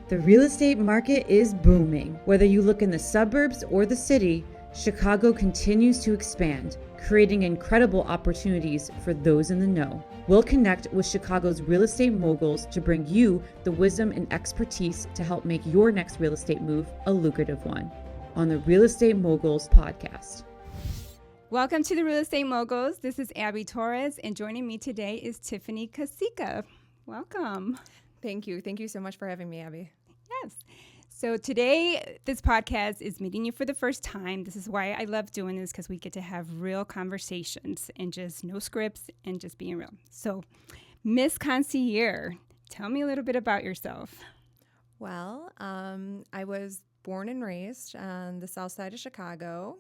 The real estate market is booming. Whether you look in the suburbs or the city, Chicago continues to expand, creating incredible opportunities for those in the know. We'll connect with Chicago's real estate moguls to bring you the wisdom and expertise to help make your next real estate move a lucrative one on the Real Estate Moguls podcast. Welcome to the Real Estate Moguls. This is Abby Torres, and joining me today is Tiffany Casica. Welcome. Thank you. Thank you so much for having me, Abby. Yes. So today, this podcast is meeting you for the first time. This is why I love doing this, because we get to have real conversations and just no scripts and just being real. So, Miss Concierge, tell me a little bit about yourself. Well, I was born and raised on the south side of Chicago,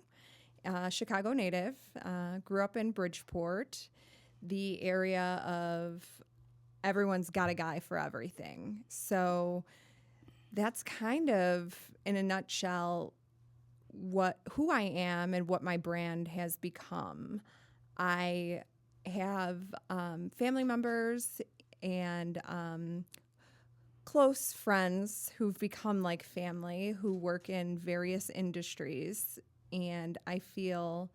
Chicago native, grew up in Bridgeport, the area of everyone's got a guy for everything. So that's kind of, in a nutshell, who I am and what my brand has become. I have family members and close friends who've become like family, who work in various industries, and I feel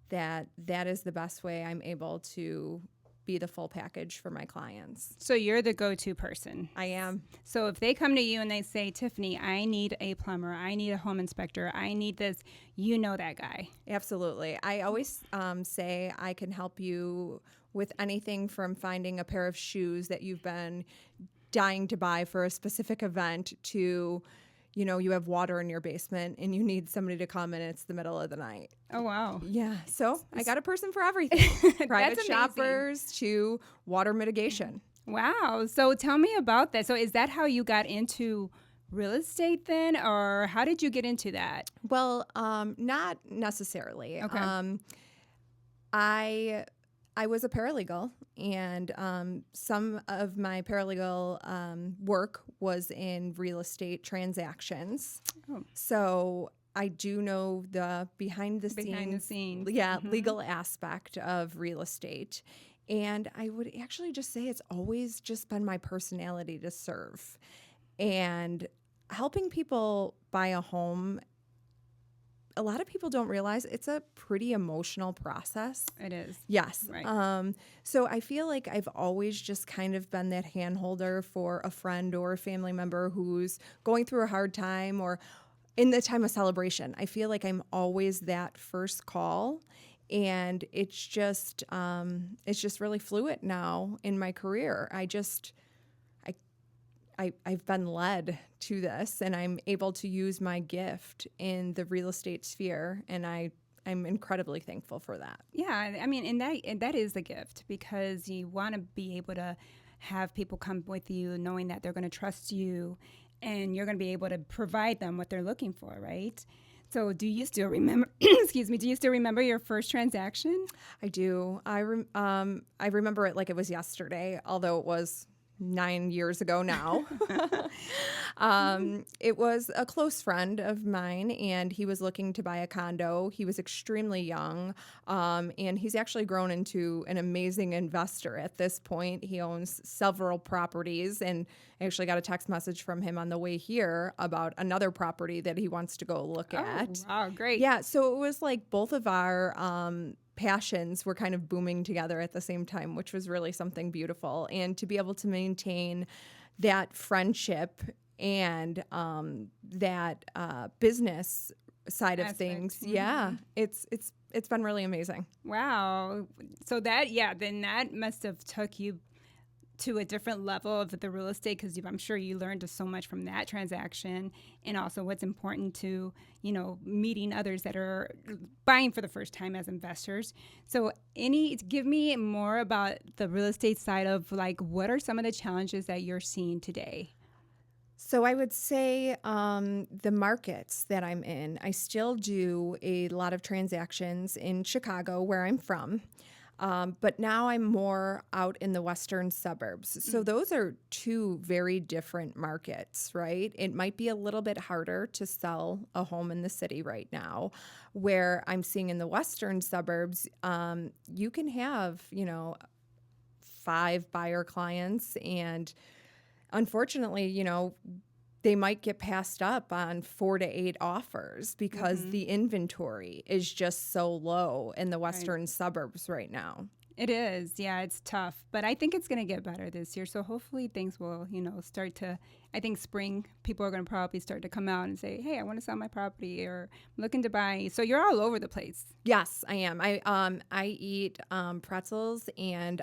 that that is the best way I'm able to be the full package for my clients. So you're the go-to person. I am. So if they come to you and they say, Tiffany, I need a plumber, I need a home inspector, I need this, you know that guy. Absolutely. I always say I can help you with anything from finding a pair of shoes that you've been dying to buy for a specific event to, you know, you have water in your basement and you need somebody to come and it's the middle of the night. Oh, wow. Yeah. So I got a person for everything. Private That's shoppers to water mitigation. Wow. So tell me about that. So is that how you got into real estate then, or how did you get into that? Well, not necessarily. Okay. I was a paralegal, and some of my paralegal work was in real estate transactions. Oh. So I do know the behind the scenes. Yeah, legal aspect of real estate. And I would actually just say it's always just been my personality to serve. And helping people buy a home, a lot of people don't realize it's a pretty emotional process. It is. Yes. Right. So I feel like I've always just kind of been that hand holder for a friend or a family member who's going through a hard time or in the time of celebration. I feel like I'm always that first call. And it's just really fluid now in my career. I've been led to this, and I'm able to use my gift in the real estate sphere, and I'm incredibly thankful for that. Yeah, I mean, and that is the gift, because you want to be able to have people come with you knowing that they're going to trust you and you're going to be able to provide them what they're looking for, right? So do you still remember, excuse me, do you still remember your first transaction? I do. I remember it like it was yesterday, although it was 9 years ago now. It was a close friend of mine, and he was looking to buy a condo. He was extremely young, and he's actually grown into an amazing investor at this point. He owns several properties, and I actually got a text message from him on the way here about another property that he wants to go look at. Wow, great. Yeah, so it was like both of our passions were kind of booming together at the same time, which was really something beautiful. And to be able to maintain that friendship and that business side of things, yeah, it's been really amazing. Wow. So then that must have took you to a different level of the real estate, because I'm sure you learned so much from that transaction, and also what's important to, meeting others that are buying for the first time as investors. So give me more about the real estate side of, like, what are some of the challenges that you're seeing today? So I would say the markets that I'm in, I still do a lot of transactions in Chicago, where I'm from. But now I'm more out in the western suburbs. So those are two very different markets, right? It might be a little bit harder to sell a home in the city right now, where I'm seeing in the western suburbs, you can have, 5 buyer clients, and unfortunately, they might get passed up on 4 to 8 offers because the inventory is just so low in the western suburbs right now. It is. Yeah, it's tough. But I think it's going to get better this year. So hopefully things will, start to, I think spring, people are going to probably start to come out and say, hey, I want to sell my property or I'm looking to buy. So you're all over the place. Yes, I am. I eat pretzels and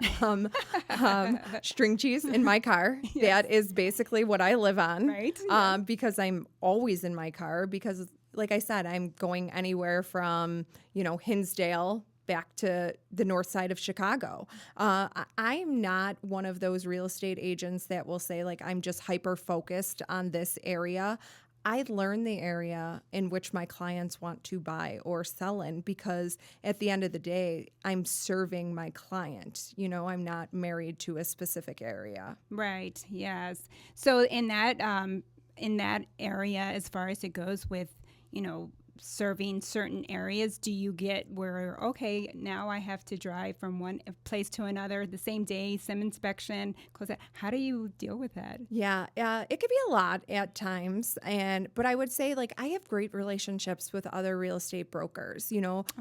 string cheese in my car. Yes. That is basically what I live on. Right. Because I'm always in my car because, like I said, I'm going anywhere from, Hinsdale back to the north side of Chicago. I'm not one of those real estate agents that will say, like, I'm just hyper focused on this area. I learn the area in which my clients want to buy or sell in because at the end of the day, I'm serving my client. I'm not married to a specific area. Right. Yes. So in that area, as far as it goes with, serving certain areas, do you get where, okay, now I have to drive from one place to another the same day, some inspection, close that. How do you deal with that? Yeah, it could be a lot at times. But I would say, like, I have great relationships with other real estate brokers.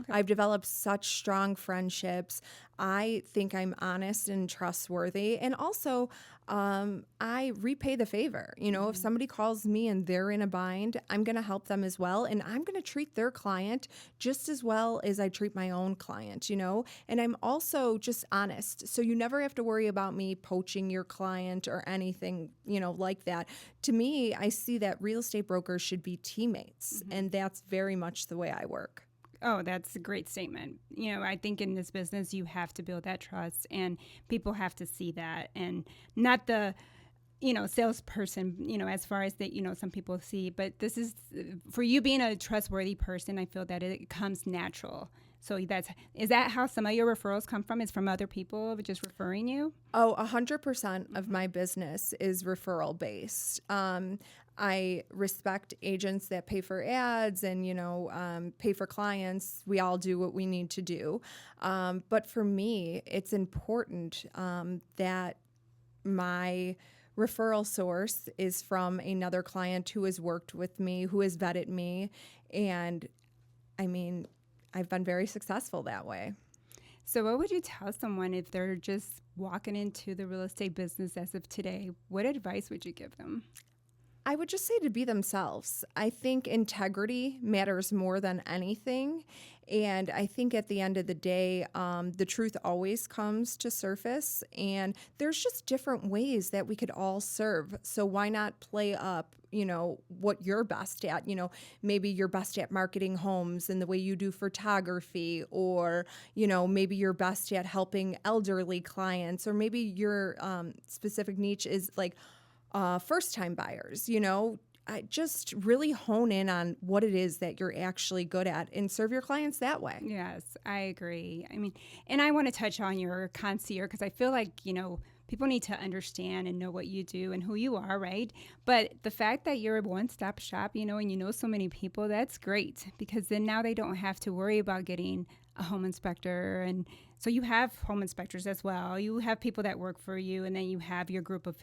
I've developed such strong friendships. I think I'm honest and trustworthy. And also, I repay the favor. If somebody calls me and they're in a bind, I'm going to help them as well. And I'm going to treat their client just as well as I treat my own client, And I'm also just honest. So you never have to worry about me poaching your client or anything, like that. To me, I see that real estate brokers should be teammates. And that's very much the way I work. Oh, that's a great statement. I think in this business, you have to build that trust and people have to see that and not the, salesperson, as far as that, some people see. But this is, for you being a trustworthy person, I feel that it comes natural. So is that how some of your referrals come from? Is from other people just referring you? Oh, 100% of my business is referral-based. I respect agents that pay for ads and, pay for clients. We all do what we need to do. But for me, it's important that my referral source is from another client who has worked with me, who has vetted me. And I've been very successful that way. So what would you tell someone if they're just walking into the real estate business as of today? What advice would you give them? I would just say to be themselves. I think integrity matters more than anything. And I think at the end of the day, the truth always comes to surface. And there's just different ways that we could all serve. So why not play up, what you're best at? Maybe you're best at marketing homes and the way you do photography, or, maybe you're best at helping elderly clients, or maybe your specific niche is like first-time buyers, just really hone in on what it is that you're actually good at and serve your clients that way. Yes, I agree. And I want to touch on your concierge because I feel like, people need to understand and know what you do and who you are, right? But the fact that you're a one-stop shop, and so many people, that's great because then now they don't have to worry about getting a home inspector. And so you have home inspectors as well. You have people that work for you, and then you have your group of,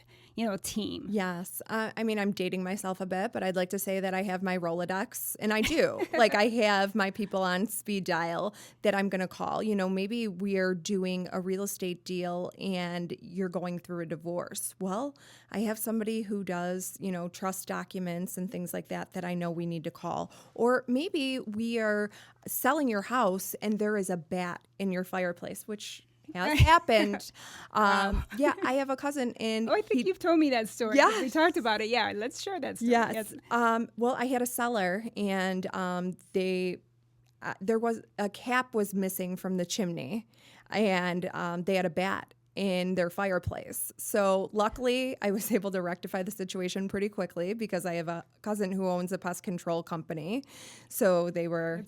team. Yes. I'm dating myself a bit, but I'd like to say that I have my Rolodex, and I do. Like, I have my people on speed dial that I'm going to call. Maybe we're doing a real estate deal and you're going through a divorce. Well, I have somebody who does, trust documents and things like that I know we need to call. Or maybe we are selling your house and there is a bat in your fireplace, which has happened. Wow. Yeah, I have a cousin and I think you've told me that story. Yeah. We talked about it. Yeah, let's share that story. Yes. Well, I had a seller and there was a cap was missing from the chimney, and they had a bat in their fireplace. So luckily, I was able to rectify the situation pretty quickly because I have a cousin who owns a pest control company. So they were,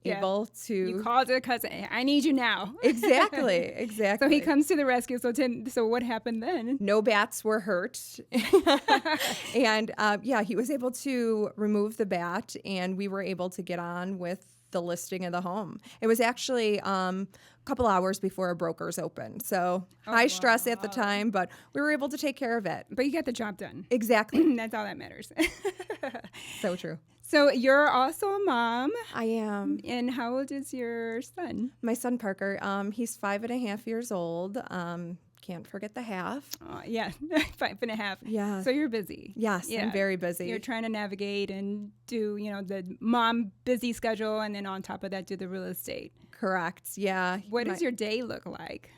able to. You called a cousin. I need you now. Exactly. So he comes to the rescue. So what happened then? No bats were hurt. And he was able to remove the bat, and we were able to get on with the listing of the home. It was actually a couple hours before a broker's open. So high stress at the time, but we were able to take care of it. But you got the job done. Exactly. That's all that matters. So true. So you're also a mom. I am. And how old is your son? My son, Parker, he's 5.5 years old. Can't forget the half. Yeah, 5.5. Yeah. So you're busy. Yes, Yeah. I'm very busy. You're trying to navigate and do, the mom busy schedule, and then on top of that, do the real estate. Correct. Yeah. What does your day look like?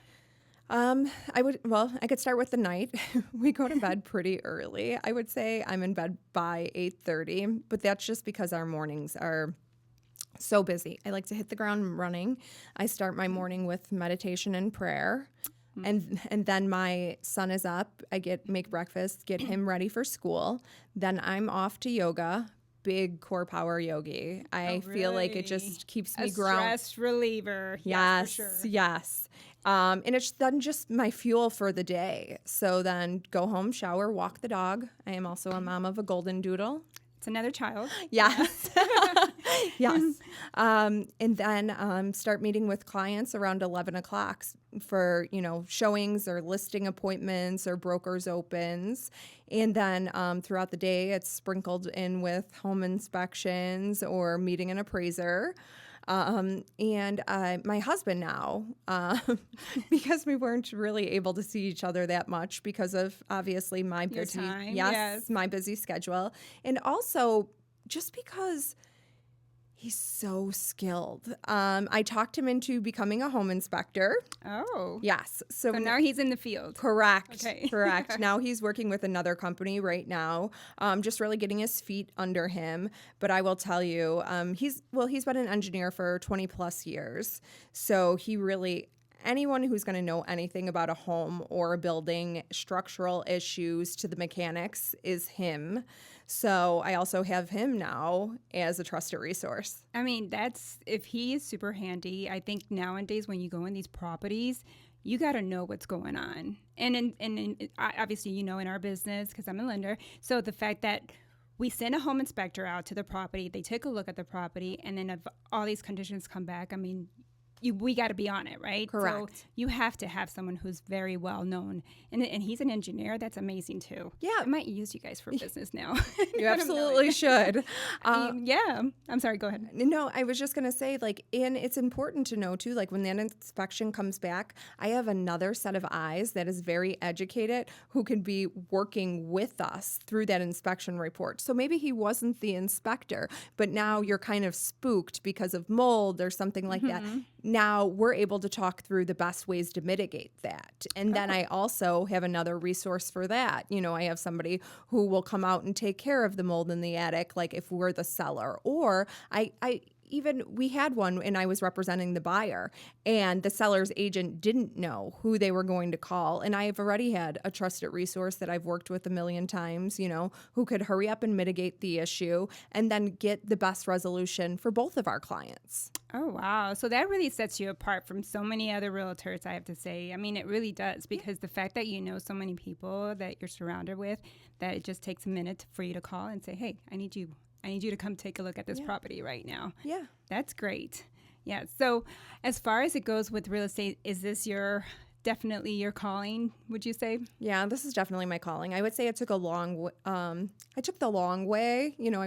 I could start with the night. We go to bed pretty early. I would say I'm in bed by 8:30, but that's just because our mornings are so busy. I like to hit the ground running. I start my morning with meditation and prayer. And then my son is up. I make breakfast, get him ready for school. Then I'm off to yoga. Big core power yogi. I feel like it just keeps me grounded. Stress reliever. Yes, for sure. yes. And it's then just my fuel for the day. So then go home, shower, walk the dog. I am also a mom of a golden doodle. It's another child. Yes. Yes. And then start meeting with clients around 11 o'clock for, showings or listing appointments or brokers opens. And then throughout the day, it's sprinkled in with home inspections or meeting an appraiser. And my husband now, because we weren't really able to see each other that much because of obviously my busy, time, my busy schedule. And also just because he's so skilled. I talked him into becoming a home inspector. Oh. Yes. So now he's in the field. Correct. Okay. Correct. Now he's working with another company right now, just really getting his feet under him. But I will tell you, he's been an engineer for 20 plus years. So he really, anyone who's going to know anything about a home or a building, structural issues to the mechanics is him. So I also have him now as a trusted resource. I mean, if he is super handy. I think nowadays when you go in these properties, you got to know what's going on. And obviously, in our business, because I'm a lender, so the fact that we send a home inspector out to the property, they take a look at the property, and then if all these conditions come back, I mean, we got to be on it, right? Correct. So you have to have someone who's very well known, and he's an engineer. That's amazing too. Yeah, I might use you guys for business now. You absolutely should. Yeah, I'm sorry. Go ahead. No, I was just gonna say, and it's important to know too, when that inspection comes back, I have another set of eyes that is very educated who can be working with us through that inspection report. So maybe he wasn't the inspector, but now you're kind of spooked because of mold or something like that. Now we're able to talk through the best ways to mitigate that. And then I also have another resource for that. I have somebody who will come out and take care of the mold in the attic, if we're the seller. Or we had one and I was representing the buyer and the seller's agent didn't know who they were going to call. And I have already had a trusted resource that I've worked with a million times, who could hurry up and mitigate the issue and then get the best resolution for both of our clients. Oh, wow. So that really sets you apart from so many other realtors, I have to say. I mean, it really does, because the fact that you know so many people that you're surrounded with, that it just takes a minute for you to call and say, hey, I need you to come take a look at this property right now. Yeah. That's great. Yeah. So as far as it goes with real estate, is this definitely your calling, would you say? Yeah, this is definitely my calling. I would say I took the long way. I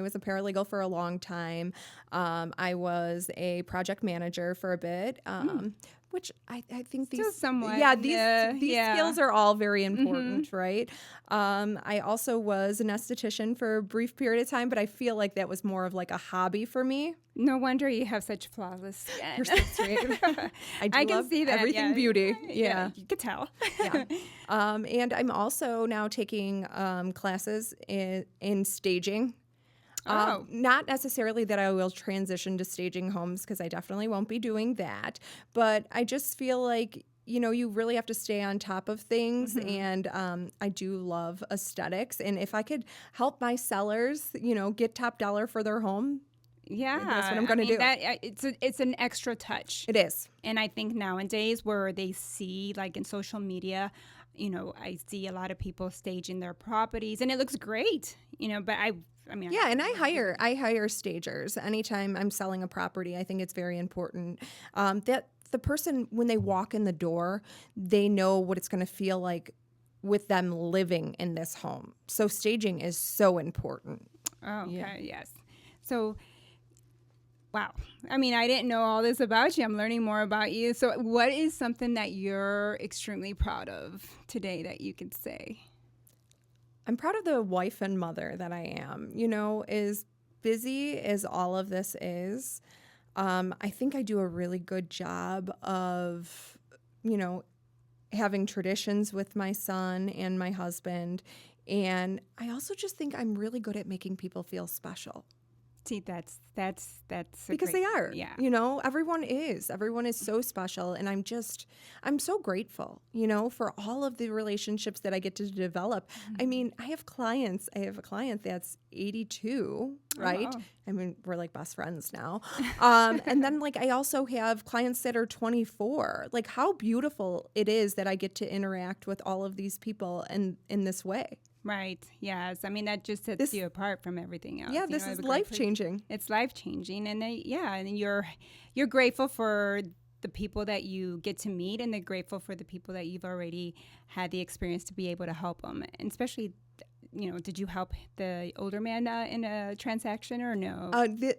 was a paralegal for a long time. I was a project manager for a bit. Which I think these skills are all very important, right? I also was an esthetician for a brief period of time, but I feel like that was more of a hobby for me. No wonder you have such flawless skin. I can see that. Everything beauty. Yeah, you could tell. Yeah. And I'm also now taking classes in staging. Not necessarily that I will transition to staging homes, because I definitely won't be doing that. But I just feel like, you really have to stay on top of things. And I do love aesthetics. And if I could help my sellers, get top dollar for their home, that's what I'm going to do. It's an extra touch. It is. And I think nowadays where they see, in social media, I see a lot of people staging their properties, and it looks great, but I Yeah, and I hire stagers. Anytime I'm selling a property, I think it's very important that the person, when they walk in the door, they know what it's going to feel like with them living in this home. So staging is so important. Oh, okay, yes. So, wow. I didn't know all this about you. I'm learning more about you. So what is something that you're extremely proud of today that you could say? I'm proud of the wife and mother that I am. As busy as all of this is, I think I do a really good job of, having traditions with my son and my husband. And I also just think I'm really good at making people feel special. See, that's because they are. Yeah. Everyone is so special, and I'm so grateful, for all of the relationships that I get to develop. Mm-hmm. I have clients. I have a client that's 82, right? Oh, wow. We're like best friends now. And then I also have clients that are 24. How beautiful it is that I get to interact with all of these people in this way. Right. Yes. That just sets you apart from everything else. Yeah, this is life-changing. It's life-changing. And and you're grateful for the people that you get to meet, and they're grateful for the people that you've already had the experience to be able to help them. And especially, did you help the older man in a transaction or no?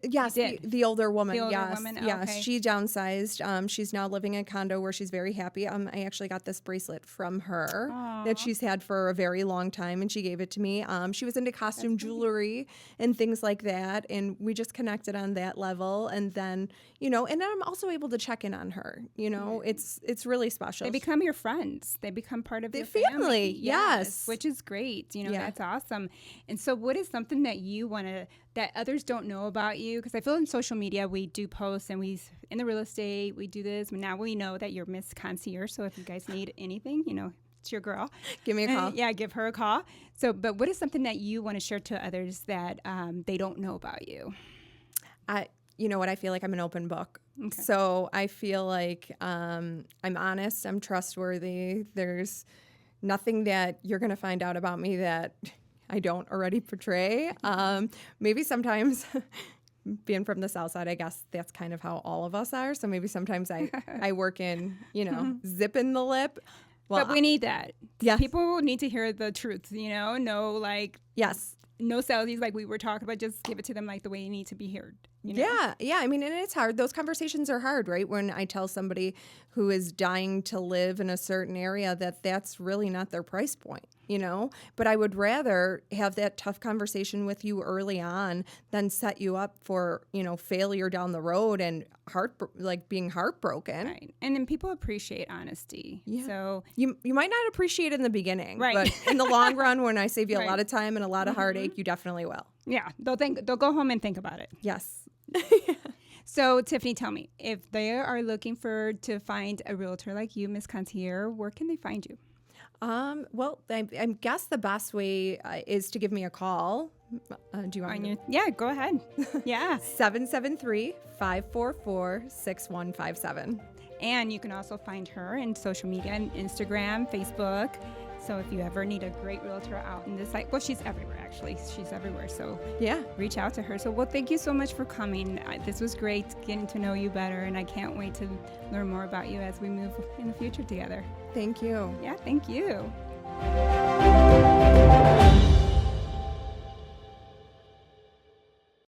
Yes, the older woman. The older yes, woman? yes. Okay. She downsized. She's now living in a condo where she's very happy. I actually got this bracelet from her that she's had for a very long time, and she gave it to me. She was into costume jewelry and things like that, and we just connected on that level. And then, and then I'm also able to check in on her. It's really special. They become your friends. They become part of the your family. Yes, which is great. That's awesome. And so what is something that you want to, that others don't know about you? Because I feel in social media, we do posts, and in the real estate, we do this. Now we know that you're Miss Concierge. So if you guys need anything, it's your girl. Give me a call. Yeah, give her a call. So, but what is something that you want to share to others that they don't know about you? You know what? I feel like I'm an open book. Okay. So I feel like I'm honest. I'm trustworthy. There's nothing that you're going to find out about me that I don't already portray. Maybe sometimes being from the South Side, I guess that's kind of how all of us are. So maybe sometimes I work in, zipping the lip. Well, but we need that. Yes. People need to hear the truth, yes. No selfies like we were talking about. Just give it to them the way you need to be heard. Yeah. And it's hard. Those conversations are hard, right? When I tell somebody who is dying to live in a certain area that's really not their price point, But I would rather have that tough conversation with you early on than set you up for, failure down the road and being heartbroken. Right. And then people appreciate honesty. Yeah. So you might not appreciate it in the beginning, right. But in the long run, when I save you a lot of time and a lot of heartache, you definitely will. Yeah. They'll go home and think about it. Yes. So Tiffany, tell me, if they are looking to find a realtor like you, Miss Concierge, where can they find you? Well, I guess the best way is to give me a call. Do you want me to? Yeah, go ahead. Yeah. 773-544-6157. And you can also find her in social media, on Instagram, Facebook. So if you ever need a great realtor out in this she's everywhere, actually. She's everywhere. So yeah, reach out to her. So, thank you so much for coming. This was great getting to know you better, and I can't wait to learn more about you as we move in the future together. Thank you. Yeah, thank you.